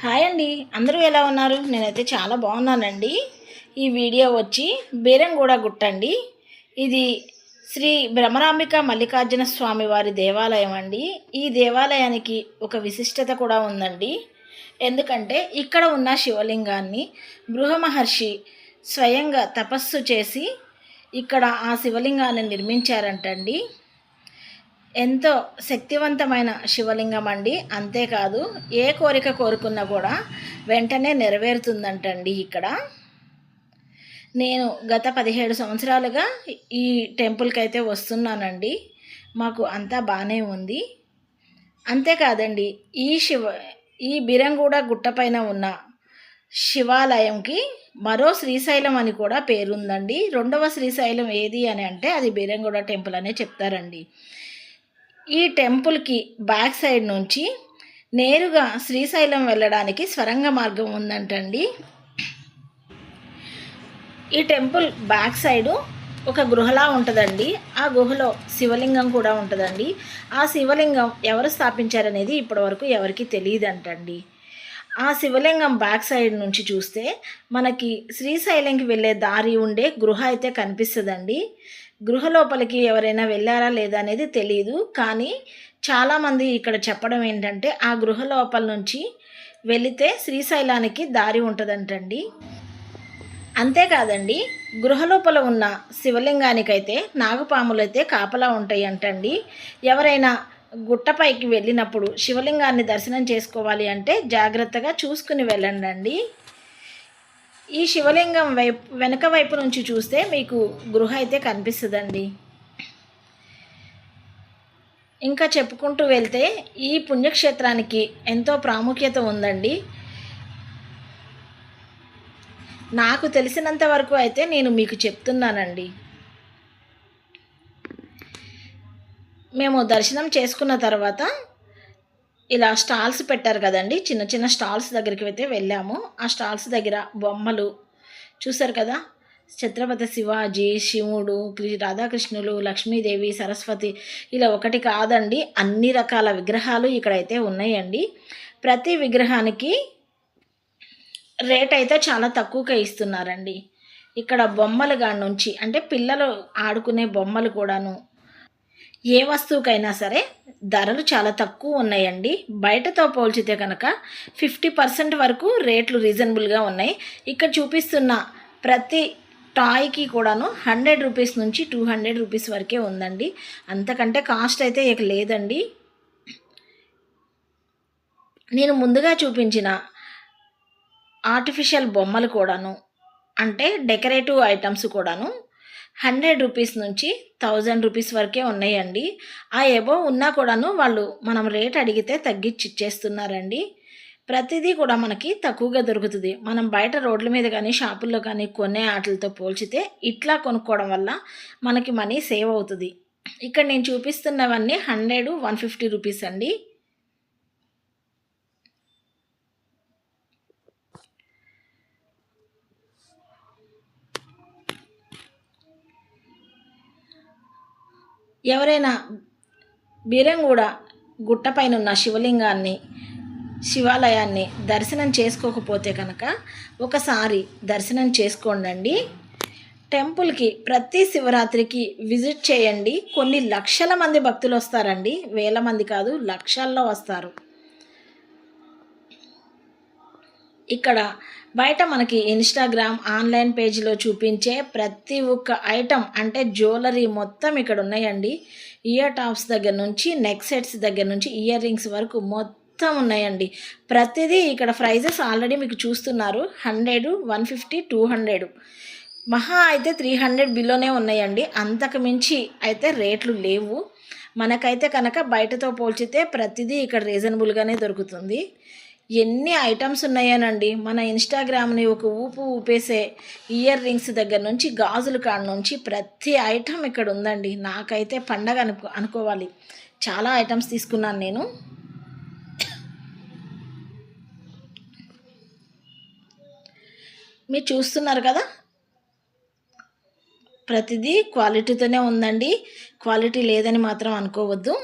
Hi అండి, అందరూ ఎలా ఉన్నారు? నేనైతే చాలా బాగున్నానండి. ఈ వీడియో వచ్చి బీరంగూడ గుట్ట అండి. ఇది శ్రీ భ్రమరాంబిక మల్లికార్జున స్వామి వారి దేవాలయం అండి. ఈ దేవాలయానికి ఒక విశిష్టత కూడా ఉందండి. ఎందుకంటే ఇక్కడ ఉన్న శివలింగాన్ని బృహమహర్షి స్వయంగా తపస్సు చేసి ఇక్కడ ఆ శివలింగాన్ని నిర్మించారంటండి. ఎంతో శక్తివంతమైన శివలింగం అండి. అంతేకాదు ఏ కోరిక కోరుకున్నా కూడా వెంటనే నెరవేరుతుందంటండి. ఇక్కడ నేను గత 17 సంవత్సరాలుగా ఈ టెంపుల్కి అయితే వస్తున్నానండి. మాకు అంతా బాగానే ఉంది. అంతేకాదండి, ఈ బిరంగూడ గుట్టపైన ఉన్న శివాలయంకి మరో శ్రీశైలం అని కూడా పేరుందండి. రెండవ శ్రీశైలం ఏది అని అంటే అది బిరంగూడ టెంపుల్ అనే చెప్తారండి. ఈ టెంపుల్కి బ్యాక్ సైడ్ నుంచి నేరుగా శ్రీశైలం వెళ్ళడానికి స్వరంగ మార్గం ఉందంటండి. ఈ టెంపుల్ బ్యాక్ సైడు ఒక గృహలా ఉంటుందండి. ఆ గుహలో శివలింగం కూడా ఉంటుందండి. ఆ శివలింగం ఎవరు స్థాపించారనేది ఇప్పటివరకు ఎవరికి తెలియదంటండి. ఆ శివలింగం బ్యాక్ సైడ్ నుంచి చూస్తే మనకి శ్రీశైలంకి వెళ్ళే దారి ఉండే గృహ అయితే కనిపిస్తుందండి. గృహ లోపలికి ఎవరైనా వెళ్ళారా లేదా అనేది తెలియదు. కానీ చాలామంది ఇక్కడ చెప్పడం ఏంటంటే ఆ గృహ లోపల నుంచి వెళితే శ్రీశైలానికి దారి ఉంటుందంటండి. అంతేకాదండి, గృహ లోపల ఉన్న శివలింగానికైతే నాగపాములైతే కాపలా ఉంటాయి అంటండి. ఎవరైనా గుట్టపైకి వెళ్ళినప్పుడు శివలింగాన్ని దర్శనం చేసుకోవాలి అంటే జాగ్రత్తగా చూసుకుని వెళ్ళండి. ఈ శివలింగం వెనక వైపు నుంచి చూస్తే మీకు గృహ అయితే కనిపిస్తుందండి. ఇంకా చెప్పుకుంటూ వెళ్తే ఈ పుణ్యక్షేత్రానికి ఎంతో ప్రాముఖ్యత ఉందండి. నాకు తెలిసినంత వరకు అయితే నేను మీకు చెప్తున్నానండి. మేము దర్శనం చేసుకున్న తర్వాత ఇలా స్టాల్స్ పెట్టారు కదండి, చిన్న చిన్న స్టాల్స్ దగ్గరికి అయితే వెళ్ళాము. ఆ స్టాల్స్ దగ్గర బొమ్మలు చూసారు కదా, ఛత్రపతి శివాజీ, శివుడు, రాధాకృష్ణులు, లక్ష్మీదేవి, సరస్వతి, ఇలా ఒకటి కాదండి అన్ని రకాల విగ్రహాలు ఇక్కడైతే ఉన్నాయండి. ప్రతి విగ్రహానికి రేట్ అయితే చాలా తక్కువగా ఇస్తున్నారండి. ఇక్కడ బొమ్మలు కాడి నుంచి అంటే పిల్లలు ఆడుకునే బొమ్మలు కూడాను ఏ వస్తువుకైనా సరే ధరలు చాలా తక్కువ ఉన్నాయండి. బయటతో పోల్చితే కనుక 50% వరకు రేట్లు రీజనబుల్గా ఉన్నాయి. ఇక్కడ చూపిస్తున్న ప్రతి టాయ్కి కూడాను 100 రూపీస్ నుంచి 200 రూపీస్ వరకే ఉందండి. అంతకంటే కాస్ట్ అయితే ఇక లేదండి. నేను ముందుగా చూపించిన ఆర్టిఫిషియల్ బొమ్మలు కూడాను అంటే డెకరేటివ్ ఐటమ్స్ కూడాను 100 రూపీస్ నుంచి 1000 రూపీస్ వరకే ఉన్నాయండి. ఆ ఎబోవ్ ఉన్నా కూడాను వాళ్ళు మనం రేట్ అడిగితే తగ్గించి ఇచ్చేస్తున్నారండి. ప్రతిదీ కూడా మనకి తక్కువగా దొరుకుతుంది. మనం బయట రోడ్ల మీద కానీ షాపుల్లో కానీ కొనే వాటితో పోల్చితే ఇట్లా కొనుక్కోవడం వల్ల మనకి మనీ సేవ్ అవుతుంది. ఇక్కడ నేను చూపిస్తున్నవన్నీ 100, 150 రూపీస్ అండి. ఎవరైనా బీరంగూడ గుట్టపైన ఉన్న శివాలయాన్ని దర్శనం చేసుకోకపోతే కనుక ఒకసారి దర్శనం చేసుకోండి. టెంపుల్కి ప్రతి శివరాత్రికి విజిట్ చేయండి. కొన్ని లక్షల మంది భక్తులు వస్తారండి, వేల మంది కాదు, లక్షల్లో వస్తారు. ఇక్కడ బయట మనకి ఇన్స్టాగ్రామ్ ఆన్లైన్ పేజీలో చూపించే ప్రతి ఒక్క ఐటమ్ అంటే జ్యువెలరీ మొత్తం ఇక్కడ ఉన్నాయండి. ఇయర్ టాప్స్ దగ్గర నుంచి నెక్ సెట్స్ దగ్గర నుంచి ఇయర్ రింగ్స్ వరకు మొత్తం ఉన్నాయండి. ప్రతిదీ ఇక్కడ ప్రైజెస్ ఆల్రెడీ మీకు చూస్తున్నారు. 100, 150, 200, మహా అయితే 300 బిలోనే ఉన్నాయండి. అంతకు మించి అయితే రేట్లు లేవు. మనకైతే కనుక బయటతో పోల్చితే ప్రతిదీ ఇక్కడ రీజనబుల్గానే దొరుకుతుంది. ఎన్ని ఐటమ్స్ ఉన్నాయనండి. మన ఇన్స్టాగ్రామ్ని ఒక ఊపేసే ఇయర్ రింగ్స్ దగ్గర నుంచి గాజుల కాడ నుంచి ప్రతి ఐటమ్ ఇక్కడ ఉందండి. నాకైతే పండగ అనుకోవాలి. చాలా ఐటమ్స్ తీసుకున్నాను నేను. మీరు చూస్తున్నారు కదా, ప్రతిదీ క్వాలిటీతోనే ఉందండి. క్వాలిటీ లేదని మాత్రం అనుకోవద్దు.